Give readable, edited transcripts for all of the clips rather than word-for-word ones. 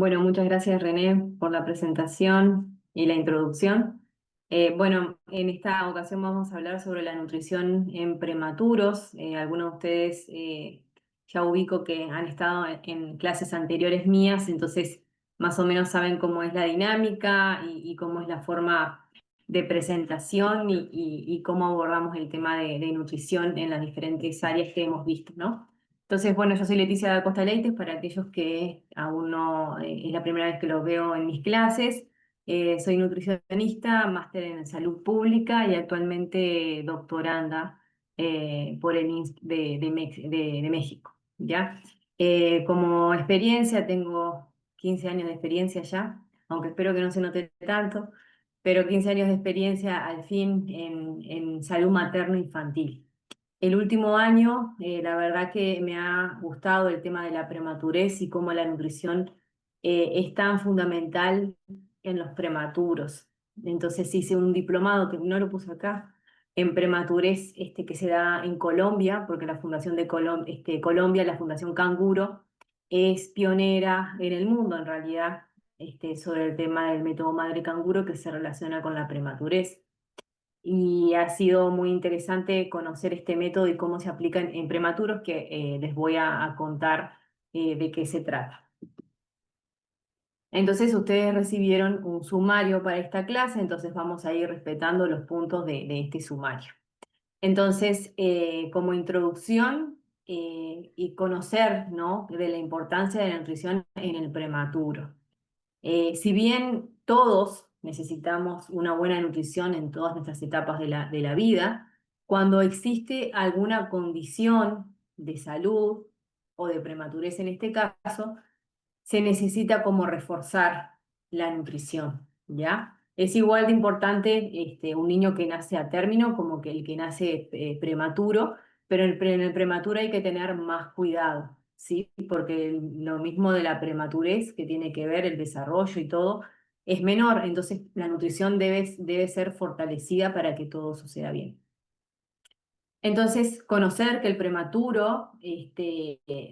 Bueno, muchas gracias René por la presentación y la introducción. Bueno, en esta ocasión vamos a hablar sobre la nutrición en prematuros. Algunos de ustedes ya ubico que han estado en clases anteriores mías, entonces más o menos saben cómo es la dinámica y cómo es la forma de presentación y cómo abordamos el tema de nutrición en las diferentes áreas que hemos visto, ¿no? Entonces, bueno, yo soy Leticia da Costa Leites, para aquellos que aún no, es la primera vez que lo veo en mis clases. Soy nutricionista, máster en salud pública y actualmente doctoranda por el de México, ¿ya? Como experiencia, tengo 15 años de experiencia ya, aunque espero que no se note tanto, pero 15 años de experiencia al fin en salud materno-infantil. El último año, la verdad que me ha gustado el tema de la prematurez y cómo la nutrición es tan fundamental en los prematuros. Entonces hice un diplomado, que no lo puse acá, en prematurez que se da en Colombia, porque la Fundación de Colombia, la Fundación Canguro, es pionera en el mundo en realidad sobre el tema del método madre canguro que se relaciona con la prematurez y ha sido muy interesante conocer este método y cómo se aplica en prematuros, que les voy a contar de qué se trata. Entonces ustedes recibieron un sumario para esta clase, entonces vamos a ir respetando los puntos de este sumario. Entonces, como introducción y conocer, ¿no?, de la importancia de la nutrición en el prematuro. Si bien todos necesitamos una buena nutrición en todas nuestras etapas de la vida, cuando existe alguna condición de salud o de prematurez en este caso, se necesita como reforzar la nutrición, ¿ya? Es igual de importante un niño que nace a término como que el que nace prematuro, pero en el prematuro hay que tener más cuidado, ¿sí? Porque lo mismo de la prematurez, que tiene que ver el desarrollo y todo, es menor, entonces la nutrición debe ser fortalecida para que todo suceda bien. Entonces, conocer que el prematuro,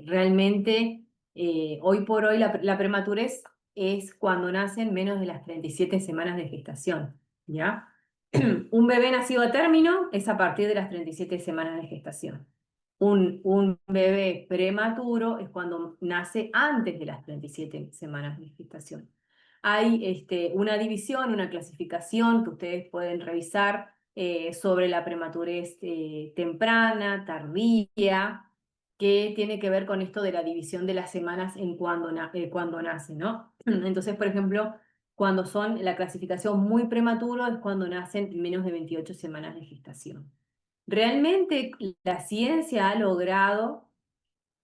realmente, hoy por hoy, la prematurez es cuando nacen menos de las 37 semanas de gestación, ¿ya? Un bebé nacido a término es a partir de las 37 semanas de gestación. Un bebé prematuro es cuando nace antes de las 37 semanas de gestación. Hay una división, una clasificación que ustedes pueden revisar sobre la prematurez temprana, tardía, que tiene que ver con esto de la división de las semanas en cuando nace, ¿no? Entonces, por ejemplo, cuando son la clasificación muy prematuro es cuando nacen menos de 28 semanas de gestación. Realmente la ciencia ha logrado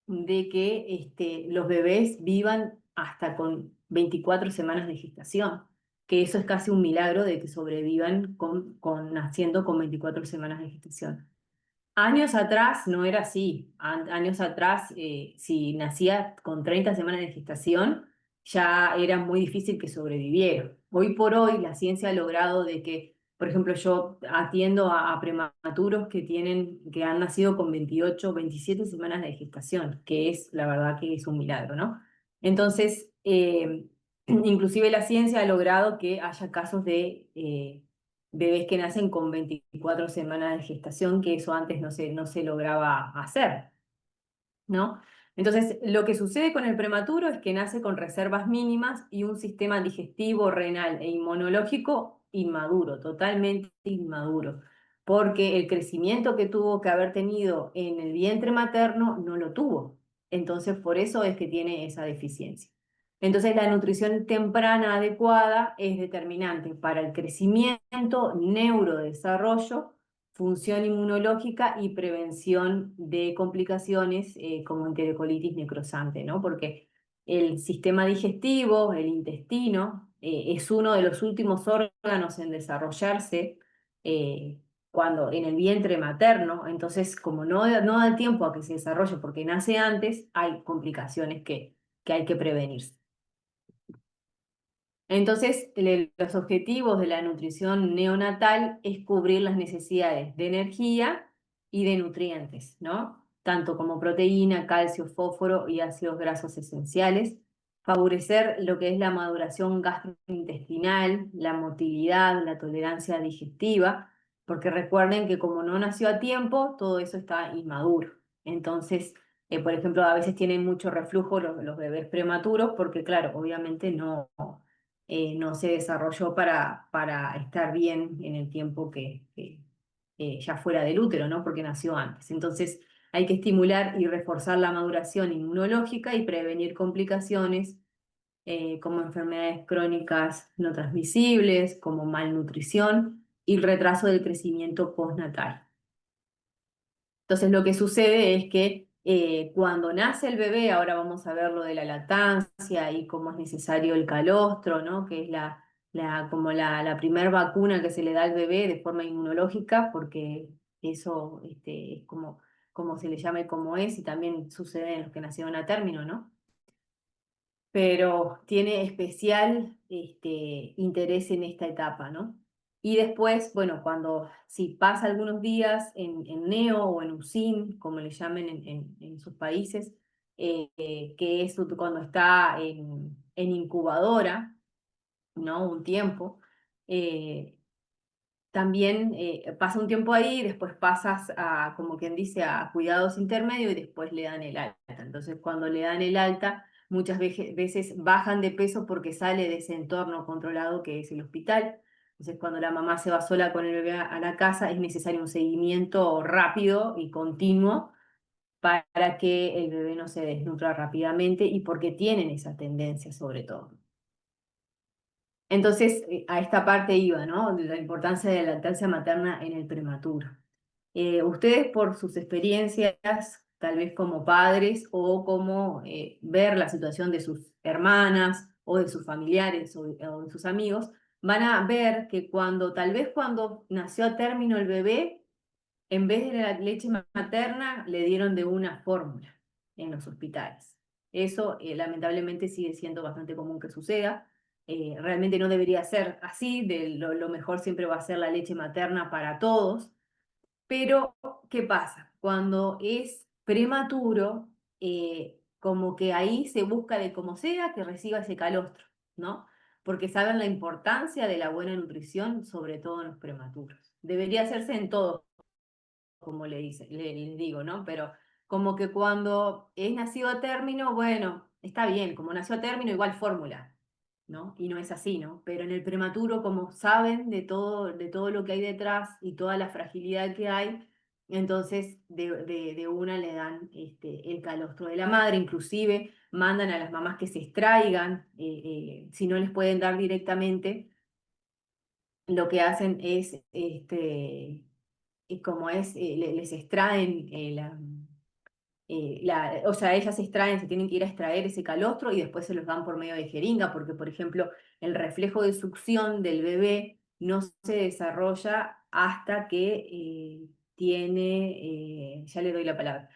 de que los bebés vivan hasta con 24 semanas de gestación, que eso es casi un milagro de que sobrevivan naciendo con 24 semanas de gestación. Años atrás no era así. Años atrás, si nacía con 30 semanas de gestación, ya era muy difícil que sobreviviera. Hoy por hoy, la ciencia ha logrado de que, por ejemplo, yo atiendo a prematuros que han nacido con 28, 27 semanas de gestación, que es, la verdad, que es un milagro, ¿no? Entonces, inclusive la ciencia ha logrado que haya casos de bebés que nacen con 24 semanas de gestación, que eso antes no se lograba hacer, ¿no? Entonces, lo que sucede con el prematuro es que nace con reservas mínimas y un sistema digestivo, renal e inmunológico inmaduro, totalmente inmaduro, porque el crecimiento que tuvo que haber tenido en el vientre materno no lo tuvo. Entonces, por eso es que tiene esa deficiencia. Entonces, la nutrición temprana adecuada es determinante para el crecimiento, neurodesarrollo, función inmunológica y prevención de complicaciones como enterocolitis necrosante, ¿no? Porque el sistema digestivo, el intestino, es uno de los últimos órganos en desarrollarse cuando en el vientre materno, entonces como no da el tiempo a que se desarrolle porque nace antes, hay complicaciones que hay que prevenir. Entonces, los objetivos de la nutrición neonatal es cubrir las necesidades de energía y de nutrientes, ¿no? Tanto como proteína, calcio, fósforo y ácidos grasos esenciales. favorecer lo que es la maduración gastrointestinal, la motilidad, la tolerancia digestiva, porque recuerden que como no nació a tiempo, todo eso está inmaduro. Entonces, por ejemplo, a veces tienen mucho reflujo los bebés prematuros porque, claro, obviamente no se desarrolló para estar bien en el tiempo que ya fuera del útero, ¿no? Porque nació antes. Entonces, hay que estimular y reforzar la maduración inmunológica y prevenir complicaciones como enfermedades crónicas no transmisibles, como malnutrición y retraso del crecimiento postnatal. Entonces lo que sucede es que cuando nace el bebé, ahora vamos a ver lo de la lactancia y cómo es necesario el calostro, ¿no? Que es como la primer vacuna que se le da al bebé de forma inmunológica, porque eso es como se le llama y como es, y también sucede en los que nacieron a término, ¿no? Pero tiene especial interés en esta etapa, ¿no? Y después, bueno, si pasa algunos días en NEO o en USIN, como le llamen en sus países, que es cuando está en incubadora, ¿no? Un tiempo, eh, también pasa un tiempo ahí, después pasas a, como quien dice, a cuidados intermedios y después le dan el alta. Entonces, cuando le dan el alta, muchas veces bajan de peso porque sale de ese entorno controlado que es el hospital. Entonces, cuando la mamá se va sola con el bebé a la casa, es necesario un seguimiento rápido y continuo para que el bebé no se desnutra rápidamente y porque tienen esa tendencia sobre todo. Entonces, a esta parte iba, ¿no? De la importancia de la lactancia materna en el prematuro. Ustedes, por sus experiencias, tal vez como padres o como ver la situación de sus hermanas o de sus familiares o de sus amigos, van a ver que tal vez cuando nació a término el bebé, en vez de la leche materna, le dieron de una fórmula en los hospitales. Eso lamentablemente sigue siendo bastante común que suceda. Realmente no debería ser así, lo mejor siempre va a ser la leche materna para todos. Pero, ¿qué pasa? Cuando es prematuro, como que ahí se busca de como sea que reciba ese calostro, ¿no? Porque saben la importancia de la buena nutrición, sobre todo en los prematuros. Debería hacerse en todos como les digo, ¿no? Pero como que cuando es nacido a término, bueno, está bien, como nació a término, igual fórmula, ¿no? Y no es así, ¿no? Pero en el prematuro, como saben de todo lo que hay detrás y toda la fragilidad que hay, entonces de una le dan el calostro de la madre, inclusive mandan a las mamás que se extraigan, si no les pueden dar directamente, lo que hacen es y como es, les extraen o sea, ellas extraen, se tienen que ir a extraer ese calostro y después se los dan por medio de jeringa, porque, por ejemplo, el reflejo de succión del bebé no se desarrolla hasta que ya le doy la palabra,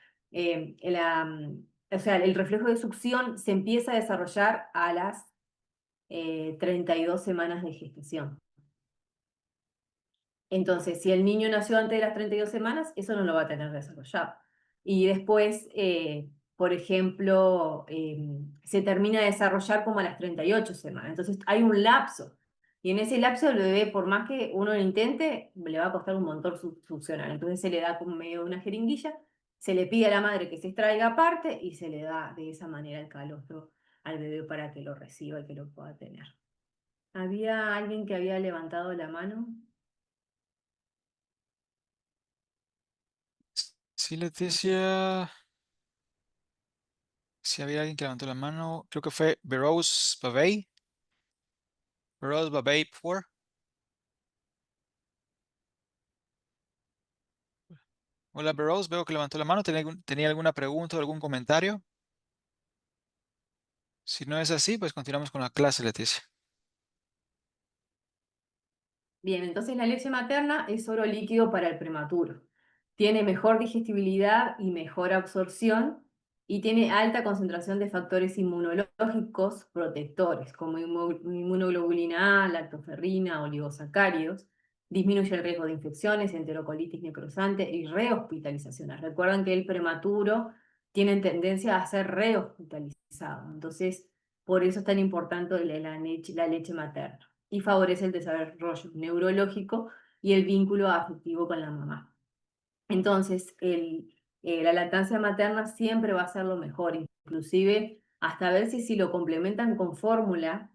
o sea, el reflejo de succión se empieza a desarrollar a las 32 semanas de gestación. Entonces, si el niño nació antes de las 32 semanas, eso no lo va a tener desarrollado. Y después, por ejemplo, se termina de desarrollar como a las 38 semanas. Entonces, hay un lapso. Y en ese lapso el bebé, por más que uno lo intente, le va a costar un montón succionar. Entonces se le da como medio de una jeringuilla, se le pide a la madre que se extraiga aparte y se le da de esa manera el calostro al bebé para que lo reciba y que lo pueda tener. ¿Había alguien que había levantado la mano? Sí, Leticia, si había alguien que levantó la mano, creo que fue Berouz Babey. Berouz Babey, por favor. Hola, Berouz, veo que levantó la mano. ¿Tenía alguna pregunta o algún comentario? Si no es así, pues continuamos con la clase, Leticia. Bien, entonces la leche materna es oro líquido para el prematuro. Tiene mejor digestibilidad y mejor absorción y tiene alta concentración de factores inmunológicos protectores como inmunoglobulina A, lactoferrina, oligosacáridos. Disminuye el riesgo de infecciones, enterocolitis necrosante y rehospitalizaciones. Recuerdan que el prematuro tiene tendencia a ser rehospitalizado. Entonces, Por eso es tan importante la leche materna y favorece el desarrollo neurológico y el vínculo afectivo con la mamá. Entonces, la lactancia materna siempre va a ser lo mejor, inclusive hasta ver si lo complementan con fórmula.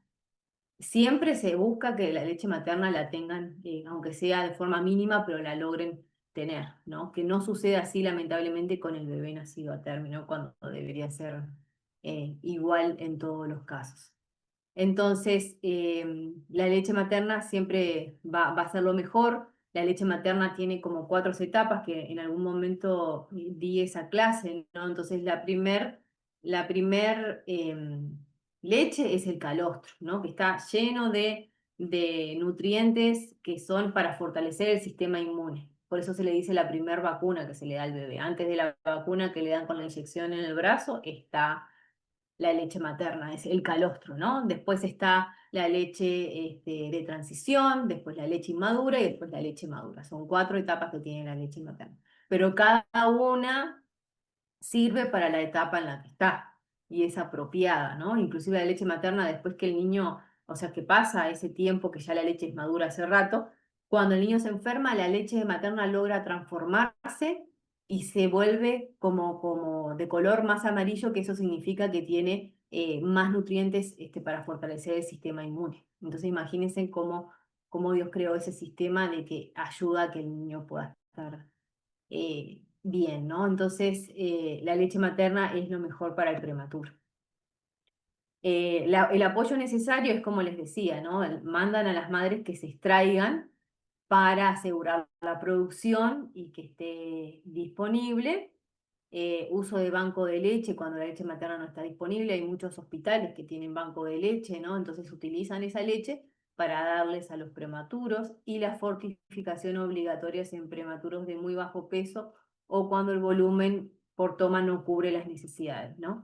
Siempre se busca que la leche materna la tengan, aunque sea de forma mínima, pero la logren tener, ¿no? Que no suceda así, lamentablemente, con el bebé nacido a término, cuando debería ser igual en todos los casos. Entonces, la leche materna siempre va a ser lo mejor. La leche materna tiene como 4 etapas que en algún momento di esa clase, ¿no? Entonces, la primer leche es el calostro, ¿no? Que está lleno de nutrientes que son para fortalecer el sistema inmune. Por eso se le dice la primer vacuna que se le da al bebé. Antes de la vacuna que le dan con la inyección en el brazo, está la leche materna, es el calostro, ¿no? Después está la leche de transición, después la leche inmadura y después la leche madura. Son 4 etapas que tiene la leche materna. Pero cada una sirve para la etapa en la que está y es apropiada, ¿no? Inclusive la leche materna, después que el niño, o sea, que pasa ese tiempo que ya la leche es madura hace rato, cuando el niño se enferma, la leche materna logra transformarse y se vuelve como de color más amarillo, que eso significa que tiene más nutrientes para fortalecer el sistema inmune. Entonces imagínense cómo Dios creó ese sistema de que ayuda a que el niño pueda estar bien, ¿no? Entonces, la leche materna es lo mejor para el prematuro. El apoyo necesario es como les decía, ¿no? Mandan a las madres que se extraigan para asegurar la producción y que esté disponible. Uso de banco de leche cuando la leche materna no está disponible. Hay muchos hospitales que tienen banco de leche, ¿no? Entonces utilizan esa leche para darles a los prematuros y la fortificación obligatoria es en prematuros de muy bajo peso o cuando el volumen por toma no cubre las necesidades, ¿no?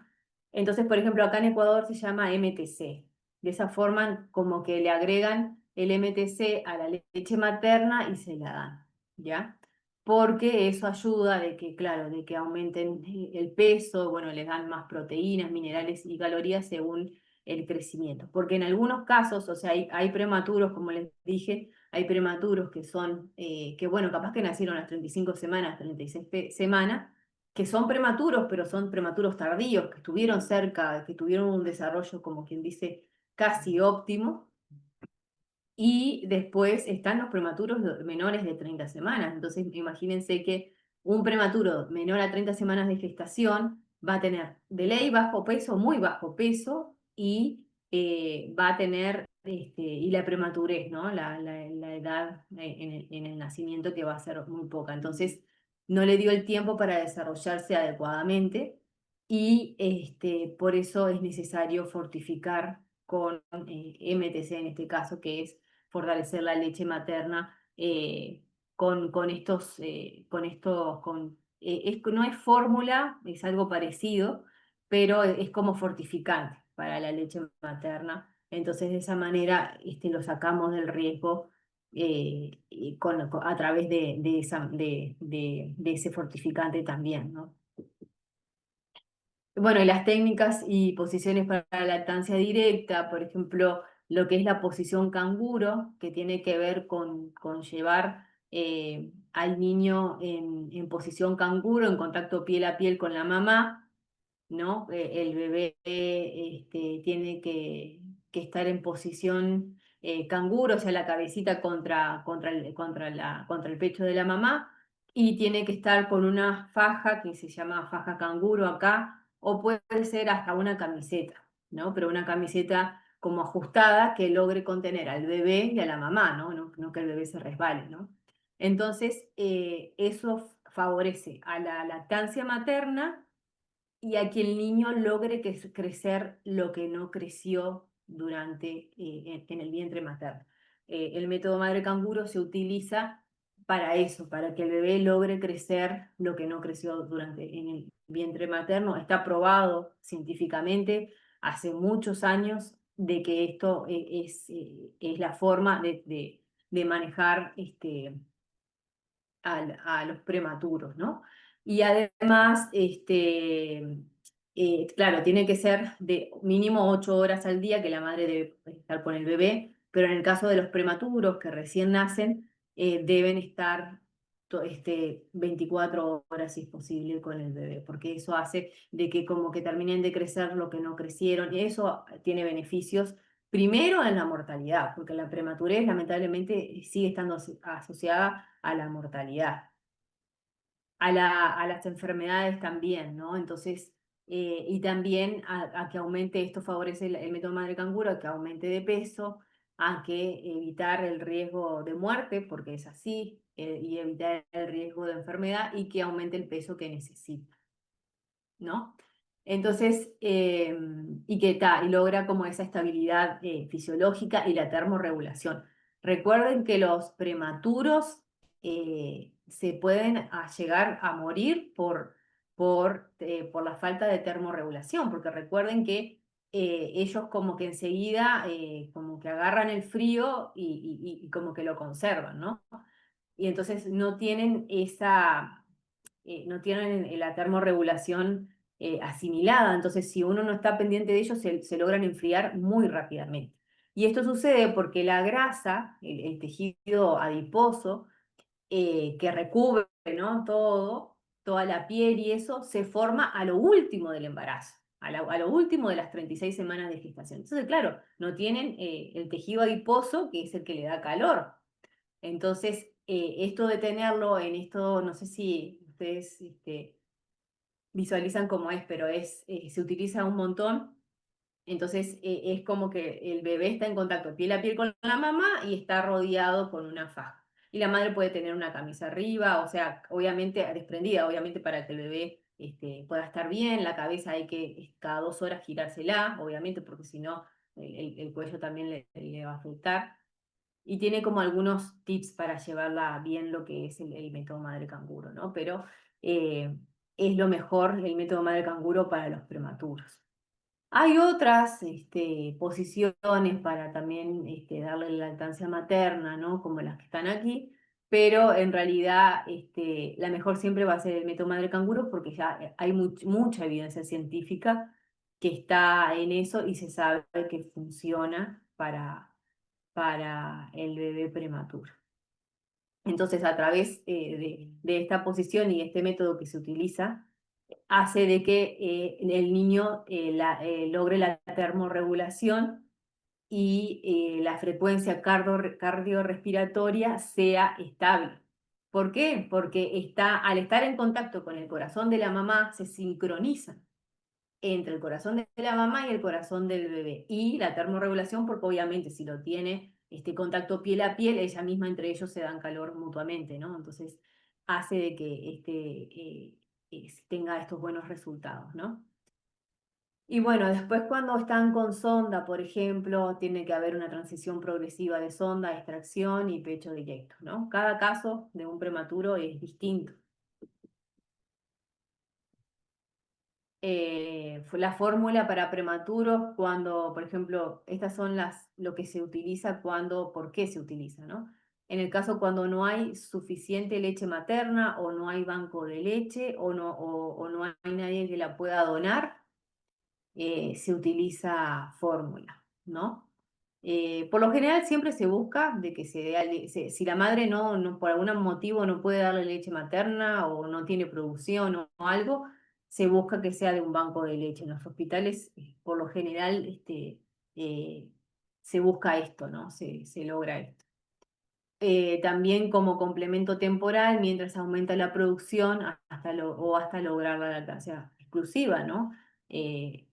Entonces, por ejemplo, acá en Ecuador se llama MTC. De esa forma, como que le agregan el MTC a la leche materna y se la dan, ¿ya? Porque eso ayuda de que, claro, de que aumenten el peso, bueno, les dan más proteínas, minerales y calorías según el crecimiento. Porque en algunos casos, o sea, hay prematuros, como les dije, hay prematuros que son, que bueno, capaz que nacieron a las 35 semanas, 36 semanas, que son prematuros, pero son prematuros tardíos, que estuvieron cerca, que tuvieron un desarrollo, como quien dice, casi óptimo, y después están los prematuros menores de 30 semanas. Entonces, imagínense que un prematuro menor a 30 semanas de gestación va a tener de ley bajo peso, muy bajo peso, y va a tener, y la prematurez, ¿no? La edad en el nacimiento que va a ser muy poca. Entonces, no le dio el tiempo para desarrollarse adecuadamente y por eso es necesario fortificar con MTC en este caso, que es fortalecer la leche materna con estos, no es fórmula, es algo parecido, pero es como fortificante para la leche materna. Entonces, de esa manera lo sacamos del riesgo a través de ese fortificante también, ¿no? Bueno, y las técnicas y posiciones para la lactancia directa, por ejemplo, lo que es la posición canguro, que tiene que ver con llevar al niño en posición canguro, en contacto piel a piel con la mamá, ¿no? El bebé tiene que estar en posición canguro, o sea, la cabecita contra el pecho de la mamá, y tiene que estar con una faja que se llama faja canguro acá, o puede ser hasta una camiseta, ¿no? Pero una camiseta como ajustada que logre contener al bebé y a la mamá, ¿no? No que el bebé se resbale, ¿no? Entonces, eso favorece a la lactancia materna y a que el niño logre crecer lo que no creció durante en el vientre materno. El método madre canguro se utiliza para eso, para que el bebé logre crecer lo que no creció durante en el vientre materno. Está probado científicamente hace muchos años de que esto es la forma de manejar a los prematuros, ¿no? Y además, Claro, tiene que ser de mínimo 8 horas al día que la madre debe estar con el bebé, pero en el caso de los prematuros que recién nacen, deben estar 24 horas si es posible con el bebé, porque eso hace de que como que terminen de crecer lo que no crecieron, y eso tiene beneficios. Primero en la mortalidad, porque la prematurez lamentablemente sigue estando asociada a la mortalidad, a las enfermedades también, ¿no? Entonces, y también a que aumente, esto favorece el método madre canguro, a que aumente de peso, a que evitar el riesgo de muerte, porque es así, y evitar el riesgo de enfermedad y que aumente el peso que necesita, ¿no? Entonces, y logra como esa estabilidad fisiológica y la termorregulación. Recuerden que los prematuros se pueden llegar a morir por la falta de termorregulación, porque recuerden que ellos como que enseguida como que agarran el frío y como que lo conservan, ¿no? Y entonces no tienen la termorregulación asimilada, entonces si uno no está pendiente de ellos, se logran enfriar muy rápidamente. Y esto sucede porque la grasa, el tejido adiposo, que recubre, ¿no? Toda la piel y eso, se forma a lo último del embarazo, a lo último de las 36 semanas de gestación. Entonces, claro, no tienen el tejido adiposo, que es el que le da calor. Entonces, esto de tenerlo en esto, no sé si ustedes visualizan cómo es, pero se utiliza un montón. Entonces, es como que el bebé está en contacto piel a piel con la mamá y está rodeado con una faja. Y la madre puede tener una camisa arriba, o sea, obviamente desprendida, obviamente para que el bebé pueda estar bien. La cabeza hay que cada 2 horas girársela, obviamente, porque si no, el cuello también le va a afectar. Y tiene como algunos tips para llevarla bien lo que es el método madre canguro, ¿no? Pero eh, es lo mejor el método madre canguro para los prematuros. Hay otras posiciones para también darle lactancia materna, ¿no? Como las que están aquí, pero en realidad la mejor siempre va a ser el método madre canguro porque ya hay mucha evidencia científica que está en eso y se sabe que funciona para el bebé prematuro. Entonces, a través de esta posición y este método que se utiliza, hace de que el niño logre la termorregulación y la frecuencia cardiorrespiratoria sea estable. ¿Por qué? Porque al estar en contacto con el corazón de la mamá, se sincroniza entre el corazón de la mamá y el corazón del bebé. Y la termorregulación, porque obviamente si lo tiene este contacto piel a piel, ella misma entre ellos se dan calor mutuamente, ¿no? Entonces hace de que tenga estos buenos resultados, ¿no? Y bueno, después cuando están con sonda, por ejemplo, tiene que haber una transición progresiva de sonda, extracción y pecho directo, ¿no? Cada caso de un prematuro es distinto. Fue la fórmula para prematuros cuando, por ejemplo, estas son lo que se utiliza por qué se utiliza, ¿no? En el caso cuando no hay suficiente leche materna o no hay banco de leche o no hay nadie que la pueda donar, se utiliza fórmula, ¿no? Por lo general siempre se busca de que si la madre por algún motivo no puede darle leche materna o no tiene producción o algo, se busca que sea de un banco de leche. En los hospitales, por lo general, eh, se busca esto, ¿no? Se logra esto. También como complemento temporal mientras aumenta la producción hasta lograr la lactancia exclusiva, ¿no?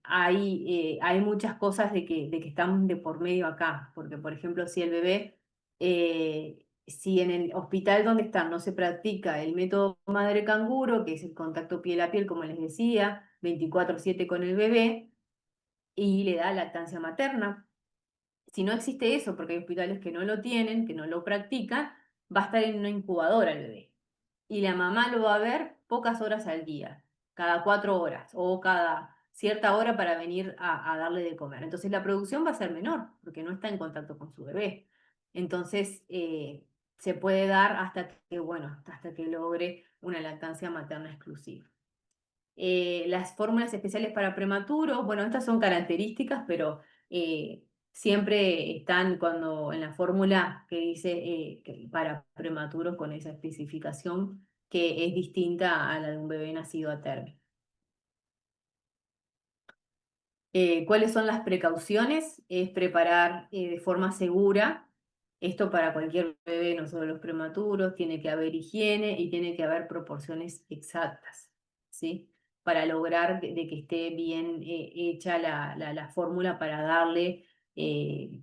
Hay muchas cosas de que están de por medio acá, porque por ejemplo si el bebé, si en el hospital donde están no se practica el método madre canguro, que es el contacto piel a piel, como les decía, 24/7 con el bebé, y le da lactancia materna, si no existe eso, porque hay hospitales que no lo tienen, que no lo practican, va a estar en una incubadora el bebé. Y la mamá lo va a ver pocas horas al día, cada 4 horas o cada cierta hora para venir a darle de comer. Entonces la producción va a ser menor, porque no está en contacto con su bebé. Entonces se puede dar hasta que logre una lactancia materna exclusiva. Las fórmulas especiales para prematuros, bueno, estas son características, pero siempre están cuando en la fórmula que dice para prematuros con esa especificación que es distinta a la de un bebé nacido a término. ¿Cuáles son las precauciones? Es preparar de forma segura, esto para cualquier bebé, no solo los prematuros, tiene que haber higiene y tiene que haber proporciones exactas, ¿sí? Para lograr de que esté bien hecha la fórmula para darle eh,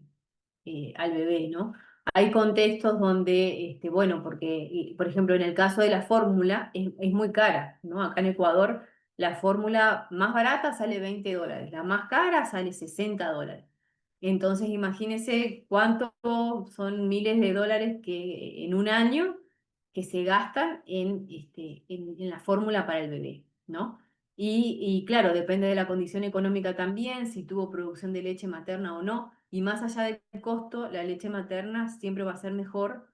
al bebé, ¿no? Hay contextos donde, bueno, porque, por ejemplo, en el caso de la fórmula es muy cara, ¿no? Acá en Ecuador la fórmula más barata sale $20, la más cara sale $60. Entonces, imagínense cuánto son miles de dólares que en un año que se gastan en la fórmula para el bebé, ¿no? Y claro, depende de la condición económica también, si tuvo producción de leche materna o no. Y más allá del costo, la leche materna siempre va a ser mejor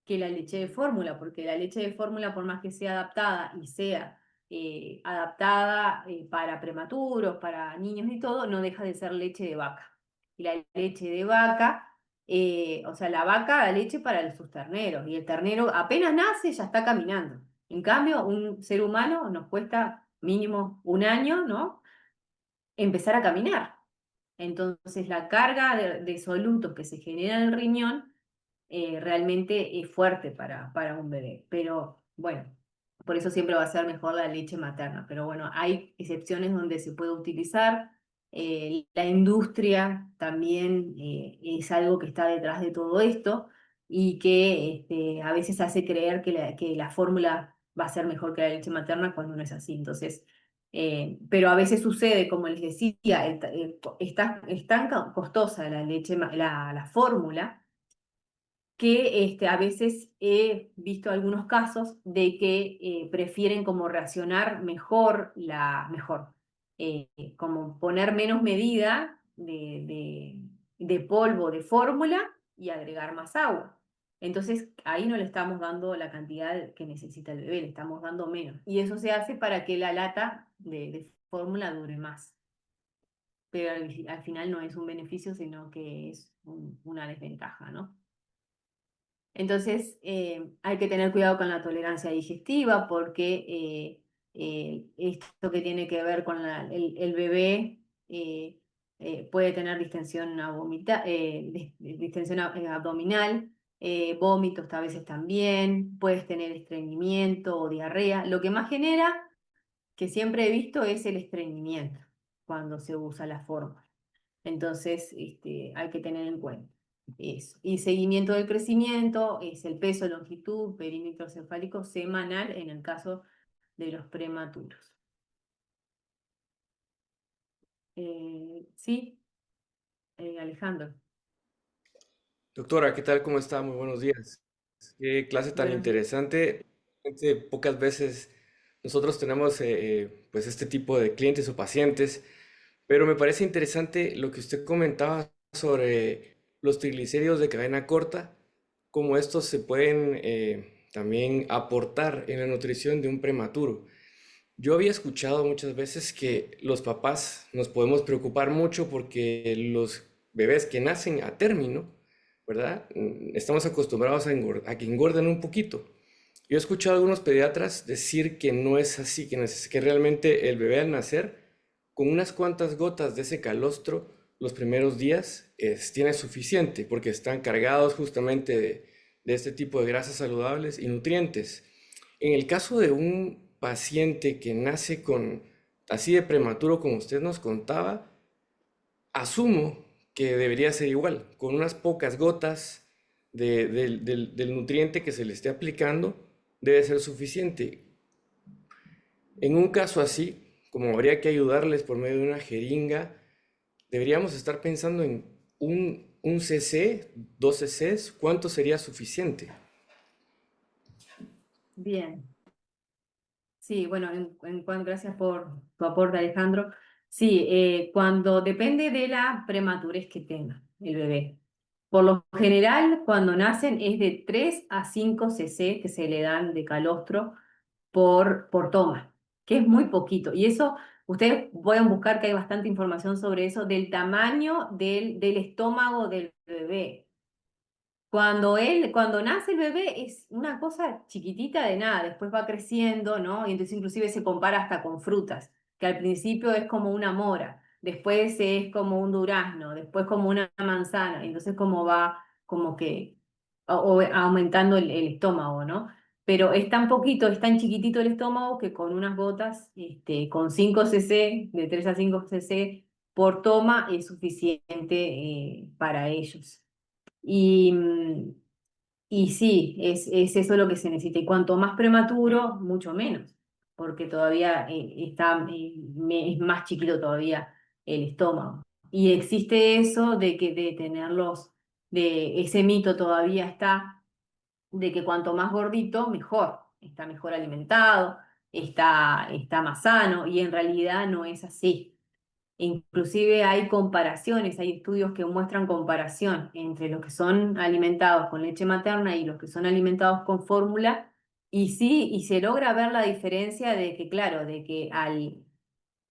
que la leche de fórmula, porque la leche de fórmula, por más que sea adaptada y sea adaptada para prematuros, para niños y todo, no deja de ser leche de vaca. Y la leche de vaca, o sea, la vaca da leche para sus terneros, y el ternero apenas nace ya está caminando. En cambio, un ser humano nos cuesta mínimo un año, ¿no? Empezar a caminar. Entonces, la carga de solutos que se genera en el riñón realmente es fuerte para un bebé. Pero bueno, por eso siempre va a ser mejor la leche materna. Pero bueno, hay excepciones donde se puede utilizar. La industria también es algo que está detrás de todo esto y que a veces hace creer que la fórmula va a ser mejor que la leche materna cuando no es así. Entonces, pero a veces sucede, como les decía, es tan costosa la leche, la fórmula, que a veces he visto algunos casos de que prefieren como racionar como poner menos medida de polvo de fórmula y agregar más agua. Entonces ahí no le estamos dando la cantidad que necesita el bebé, le estamos dando menos. Y eso se hace para que la lata de fórmula dure más. Pero al final no es un beneficio, sino que es una desventaja, ¿no? Entonces, hay que tener cuidado con la tolerancia digestiva porque esto que tiene que ver con el bebé puede tener distensión, distensión abdominal, vómitos a veces también, puedes tener estreñimiento o diarrea. Lo que más genera, que siempre he visto, es el estreñimiento cuando se usa la fórmula. Entonces, hay que tener en cuenta eso. Y seguimiento del crecimiento es el peso, longitud, perímetro cefálico semanal en el caso de los prematuros. Sí, Alejandro. Doctora, ¿qué tal? ¿Cómo está? Muy buenos días. Qué clase tan Bueno, interesante. Pocas veces nosotros tenemos pues este tipo de clientes o pacientes, pero me parece interesante lo que usted comentaba sobre los triglicéridos de cadena corta, cómo estos se pueden también aportar en la nutrición de un prematuro. Yo había escuchado muchas veces que los papás nos podemos preocupar mucho porque los bebés que nacen a término, ¿verdad? Estamos acostumbrados a que engorden un poquito. Yo he escuchado a algunos pediatras decir que no es así, que realmente el bebé al nacer, con unas cuantas gotas de ese calostro, los primeros días tiene suficiente, porque están cargados justamente de este tipo de grasas saludables y nutrientes. En el caso de un paciente que nace con así de prematuro como usted nos contaba, asumo que debería ser igual, con unas pocas gotas del nutriente que se le esté aplicando, debe ser suficiente. En un caso así, como habría que ayudarles por medio de una jeringa, deberíamos estar pensando en un cc, 2 cc's, ¿cuánto sería suficiente? bien. Sí, bueno, gracias por tu aporte, Alejandro. Sí, cuando depende de la prematurez que tenga el bebé. Por lo general, cuando nacen es de 3 a 5 cc que se le dan de calostro por toma. que es muy poquito. Y eso, ustedes pueden buscar que hay bastante información sobre eso, del tamaño del estómago del bebé. Cuando nace el bebé es una cosa chiquitita de nada, después va creciendo, ¿no? Y entonces inclusive se compara hasta con frutas, que al principio es como una mora, después es como un durazno, después como una manzana, y entonces como va como que aumentando el estómago, ¿no? Pero es tan poquito, es tan chiquitito el estómago que con unas gotas, con 5 cc, de 3 a 5 cc por toma es suficiente para ellos. Y, y sí, es eso lo que se necesita. Y cuanto más prematuro, mucho menos, porque todavía es más chiquito todavía el estómago. Y existe eso de que de tenerlos, de ese mito todavía está, de que cuanto más gordito, mejor, está mejor alimentado, está más sano, y en realidad no es así. Inclusive hay comparaciones, hay estudios que muestran comparación entre los que son alimentados con leche materna y los que son alimentados con fórmula, y sí, y se logra ver la diferencia de que, claro, de que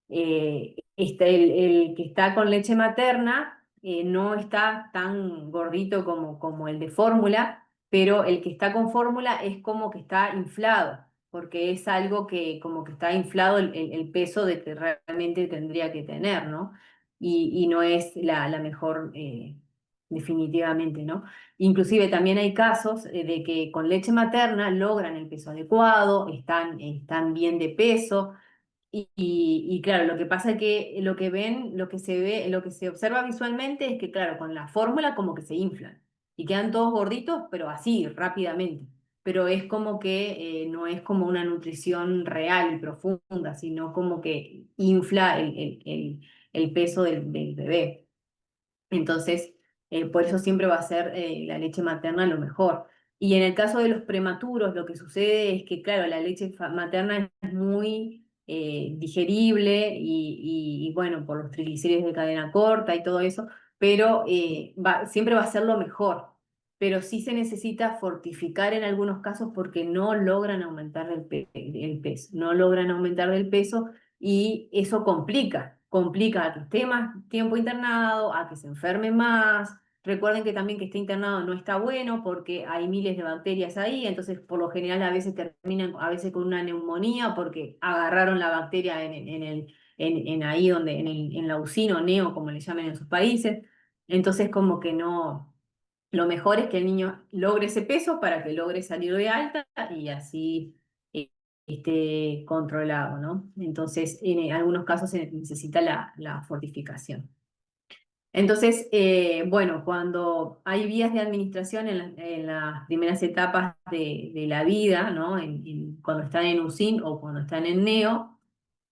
el que está con leche materna no está tan gordito como el de fórmula, pero el que está con fórmula es como que está inflado, porque es algo que como que está inflado el peso de que realmente tendría que tener, ¿no? Y no es la mejor, definitivamente, ¿no? Inclusive también hay casos de que con leche materna logran el peso adecuado, están bien de peso. Y claro, lo que pasa es que lo que ven, lo que se ve, lo que se observa visualmente es que, claro, con la fórmula como que se inflan y quedan todos gorditos, pero así, rápidamente. Pero es como que no es como una nutrición real y profunda, sino como que infla el peso del bebé. Entonces, por eso siempre va a ser la leche materna lo mejor. Y en el caso de los prematuros, lo que sucede es que, claro, la leche materna es muy digerible y, bueno, por los triglicéridos de cadena corta y todo eso, pero siempre va a ser lo mejor. Pero sí se necesita fortificar en algunos casos porque no logran aumentar el peso, no logran aumentar el peso y eso complica a que esté más tiempo internado, a que se enferme más. Recuerden que también que esté internado no está bueno porque hay miles de bacterias ahí, entonces por lo general a veces terminan a veces con una neumonía porque agarraron la bacteria en ahí donde, en la usina o neo, como le llaman en sus países. Entonces como que no, lo mejor es que el niño logre ese peso para que logre salir de alta y así esté controlado, ¿no? Entonces, en algunos casos se necesita la fortificación. Entonces, bueno, cuando hay vías de administración en las primeras etapas de la vida, ¿no? Cuando están en USIN o cuando están en NEO,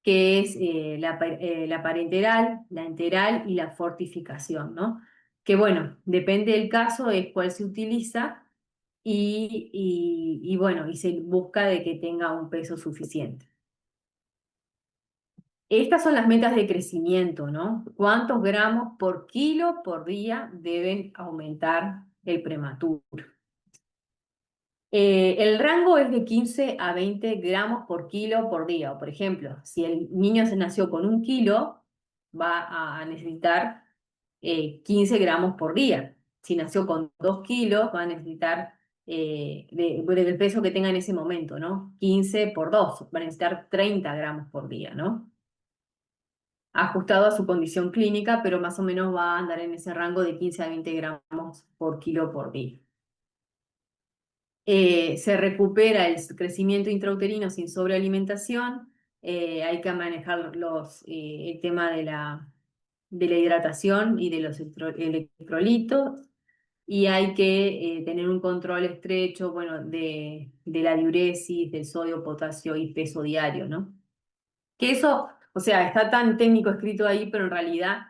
que es la parenteral, la enteral y la fortificación, ¿no? Que bueno, depende del caso, es cuál se utiliza y bueno, y se busca de que tenga un peso suficiente. Estas son las metas de crecimiento, ¿no? ¿Cuántos gramos por kilo por día deben aumentar el prematuro? El rango es de 15 a 20 gramos por kilo por día. O por ejemplo, si el niño se nació con 1 kilo, va a necesitar 15 gramos por día. Si nació con 2 kilos, va a necesitar, del peso que tenga en ese momento, ¿no? 15 por 2, va a necesitar 30 gramos por día, ¿no? Ajustado a su condición clínica, pero más o menos va a andar en ese rango de 15 a 20 gramos por kilo por día. Se recupera el crecimiento intrauterino sin sobrealimentación, hay que manejar el tema de la hidratación y de los electrolitos, y hay que tener un control estrecho, bueno, de la diuresis, del sodio, potasio y peso diario, ¿no? Que eso, o sea, está tan técnico escrito ahí, pero en realidad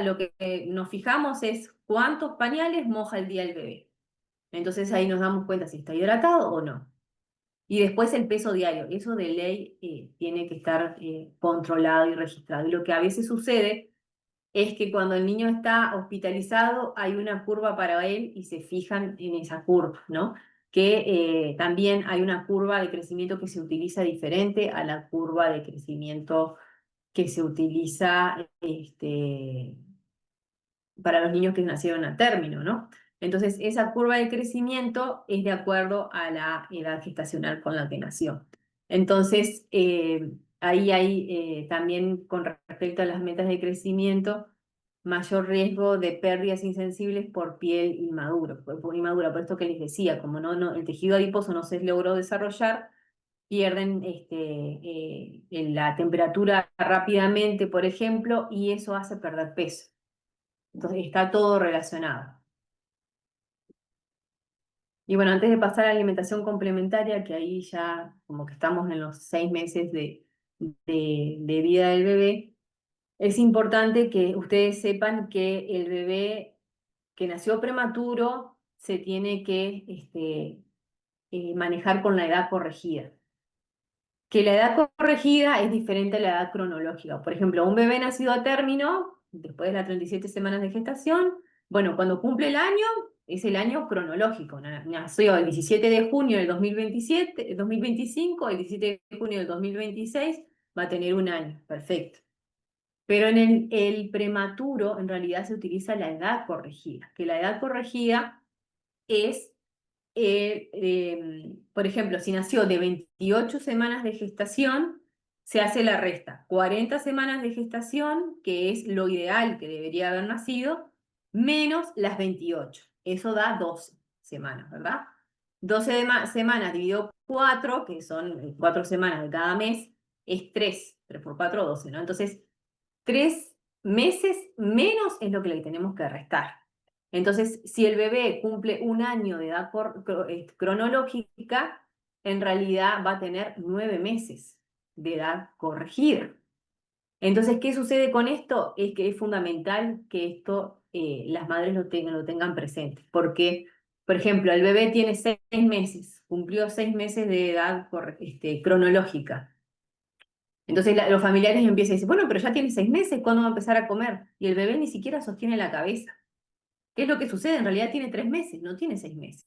lo que nos fijamos es cuántos pañales moja el día el bebé. Entonces ahí nos damos cuenta si está hidratado o no. Y después el peso diario. Eso de ley tiene que estar controlado y registrado. Y lo que a veces sucede es que cuando el niño está hospitalizado hay una curva para él y se fijan en esa curva, ¿no? que también hay una curva de crecimiento que se utiliza diferente a la curva de crecimiento que se utiliza para los niños que nacieron a término, ¿no? Entonces, esa curva de crecimiento es de acuerdo a la edad gestacional con la que nació. Entonces, ahí hay también con respecto a las metas de crecimiento, mayor riesgo de pérdidas insensibles por piel inmadura. Por esto que les decía, como el tejido adiposo no se logró desarrollar, pierden la temperatura rápidamente, por ejemplo, y eso hace perder peso. Entonces está todo relacionado. Y bueno, antes de pasar a la alimentación complementaria, que ahí ya como que estamos en los 6 meses de vida del bebé, es importante que ustedes sepan que el bebé que nació prematuro se tiene que manejar con la edad corregida. Que la edad corregida es diferente a la edad cronológica. Por ejemplo, un bebé nacido a término, después de las 37 semanas de gestación, bueno, cuando cumple el año, es el año cronológico. Nació el 17 de junio del 2025, el 17 de junio del 2026, va a tener un año, perfecto. Pero en el prematuro, en realidad se utiliza la edad corregida, que la edad corregida es por ejemplo, si nació de 28 semanas de gestación, se hace la resta. 40 semanas de gestación, que es lo ideal que debería haber nacido, menos las 28. Eso da 12 semanas, ¿verdad? 12 semanas dividido 4, que son 4 semanas de cada mes, es 3. 3 por 4, 12, ¿no? Entonces, 3 meses menos es lo que le tenemos que restar. Entonces, si el bebé cumple un año de edad cronológica, en realidad va a tener 9 meses de edad corregida. Entonces, ¿qué sucede con esto? Es que es fundamental que esto las madres lo tengan presente. Porque, por ejemplo, el bebé tiene 6 meses, cumplió 6 meses de edad cronológica. Entonces los familiares empiezan a decir, bueno, pero ya tiene 6 meses, ¿cuándo va a empezar a comer? Y el bebé ni siquiera sostiene la cabeza. ¿Qué es lo que sucede? En realidad tiene 3 meses, no tiene 6 meses.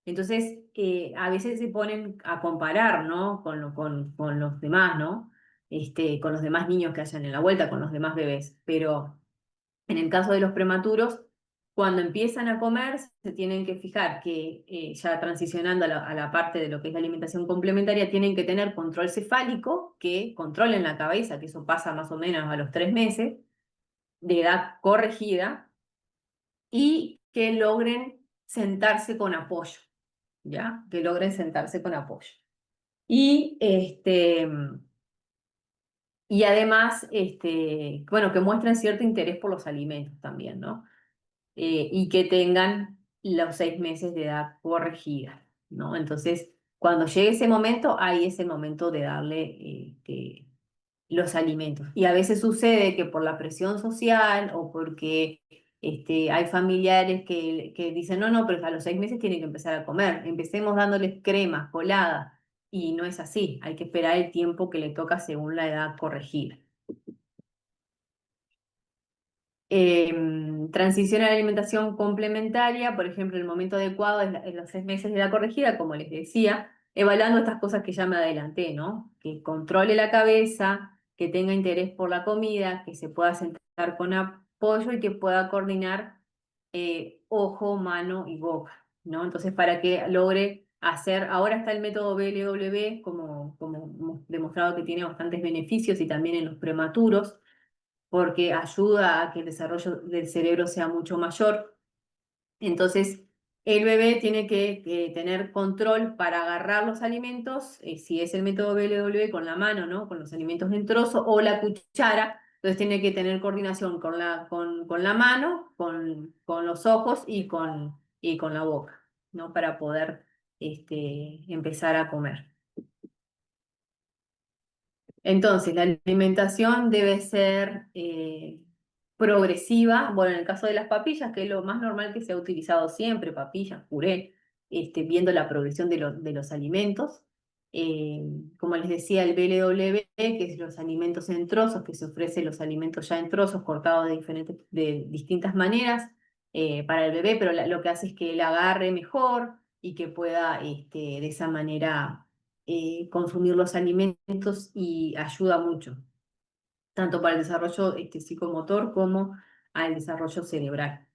Entonces, a veces se ponen a comparar, ¿no? Con los demás, ¿no? Con los demás niños que hayan en la vuelta, con los demás bebés. Pero en el caso de los prematuros, cuando empiezan a comer, se tienen que fijar que ya transicionando a la parte de lo que es la alimentación complementaria, tienen que tener control cefálico, que controlen la cabeza, que eso pasa más o menos a los 3 meses, de edad corregida, y que logren sentarse con apoyo, ¿ya? Que logren sentarse con apoyo. Y, y además, bueno, que muestren cierto interés por los alimentos también, ¿no? Y que tengan los 6 meses de edad corregida, ¿no? Entonces, cuando llegue ese momento, hay ese momento de darle los alimentos. Y a veces sucede que por la presión social o porque hay familiares que dicen, no, no, pero a los 6 meses tienen que empezar a comer. Empecemos dándoles cremas, colada. Y no es así. Hay que esperar el tiempo que le toca según la edad corregida. Transición a la alimentación complementaria, por ejemplo, el momento adecuado es en los 6 meses de edad corregida, como les decía, evaluando estas cosas que ya me adelanté, ¿no? Que controle la cabeza, que tenga interés por la comida, que se pueda sentar con apoyo y que pueda coordinar ojo, mano y boca, ¿no? Entonces, para que logre hacer, ahora está el método BLW, como hemos demostrado que tiene bastantes beneficios y también en los prematuros, porque ayuda a que el desarrollo del cerebro sea mucho mayor. Entonces, el bebé tiene que tener control para agarrar los alimentos, si es el método BLW, con la mano, ¿no? Con los alimentos en trozo, o la cuchara. Entonces tiene que tener coordinación con la mano, con los ojos y con la boca, ¿no? Para poder empezar a comer. Entonces, la alimentación debe ser progresiva. Bueno, en el caso de las papillas, que es lo más normal que se ha utilizado siempre, papillas, puré, viendo la progresión de los alimentos. Como les decía, el BLW, que es los alimentos en trozos, que se ofrece los alimentos ya en trozos, cortados de distintas maneras para el bebé, pero lo que hace es que él agarre mejor y que pueda de esa manera consumir los alimentos y ayuda mucho, tanto para el desarrollo psicomotor como al desarrollo cerebral.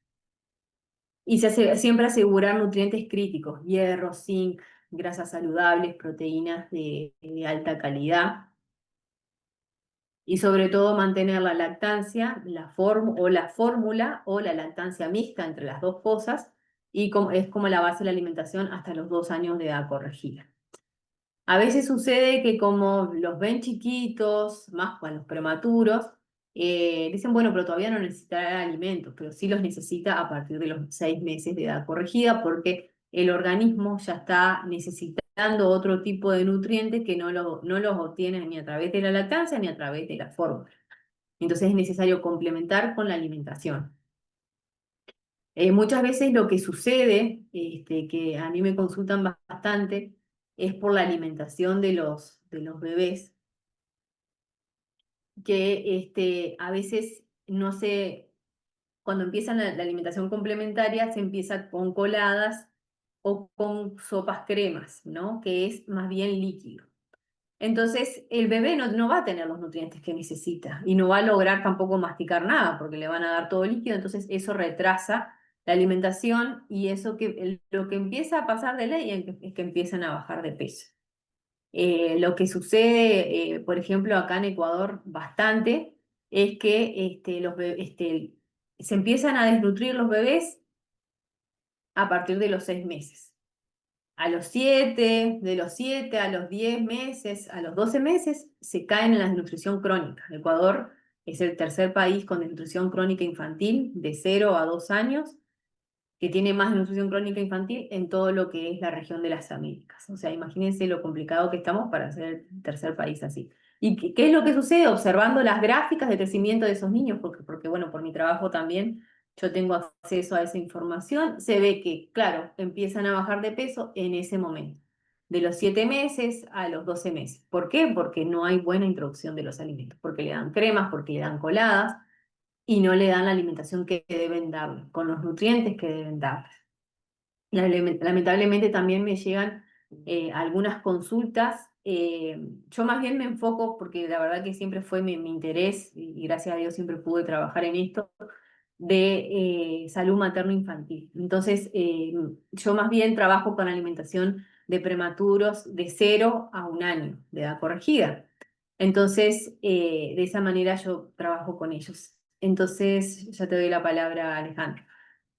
Y siempre asegurar nutrientes críticos, hierro, zinc, grasas saludables, proteínas de alta calidad. Y sobre todo mantener la lactancia, la fórmula o la lactancia mixta entre las dos cosas, y es como la base de la alimentación hasta los 2 años de edad corregida. A veces sucede que como los ven chiquitos, más con los prematuros, dicen, bueno, pero todavía no necesitará alimentos, pero sí los necesita a partir de los 6 meses de edad corregida, porque el organismo ya está necesitando otro tipo de nutrientes que no los obtiene ni a través de la lactancia ni a través de la fórmula. Entonces es necesario complementar con la alimentación. Muchas veces lo que sucede, que a mí me consultan bastante, es por la alimentación de los bebés, que a veces no se, cuando empiezan la alimentación complementaria, se empieza con coladas o con sopas cremas, ¿no? Que es más bien líquido. Entonces, el bebé no va a tener los nutrientes que necesita y no va a lograr tampoco masticar nada porque le van a dar todo líquido, entonces eso retrasa la alimentación y lo que empieza a pasar de ley es que empiezan a bajar de peso. Lo que sucede, por ejemplo, acá en Ecuador bastante, es que se empiezan a desnutrir los bebés a partir de los 6 meses. A los 7, de los 7 a los 10 meses, a los 12 meses, se caen en la desnutrición crónica. Ecuador es el tercer país con desnutrición crónica infantil de 0 a 2 años, que tiene más desnutrición crónica infantil en todo lo que es la región de las Américas. O sea, imagínense lo complicado que estamos para ser el tercer país así. ¿Y qué es lo que sucede? Observando las gráficas de crecimiento de esos niños, porque bueno, por mi trabajo también yo tengo acceso a esa información, se ve que, claro, empiezan a bajar de peso en ese momento, de los 7 meses a los 12 meses. ¿Por qué? Porque no hay buena introducción de los alimentos, porque le dan cremas, porque le dan coladas, y no le dan la alimentación que deben darle, con los nutrientes que deben darle. Lamentablemente también me llegan algunas consultas. Yo más bien me enfoco, porque la verdad que siempre fue mi interés, y gracias a Dios siempre pude trabajar en esto, de salud materno-infantil. Entonces, yo más bien trabajo con alimentación de prematuros de 0 a 1 año de edad corregida. Entonces, de esa manera yo trabajo con ellos. Entonces, ya te doy la palabra, Alejandro.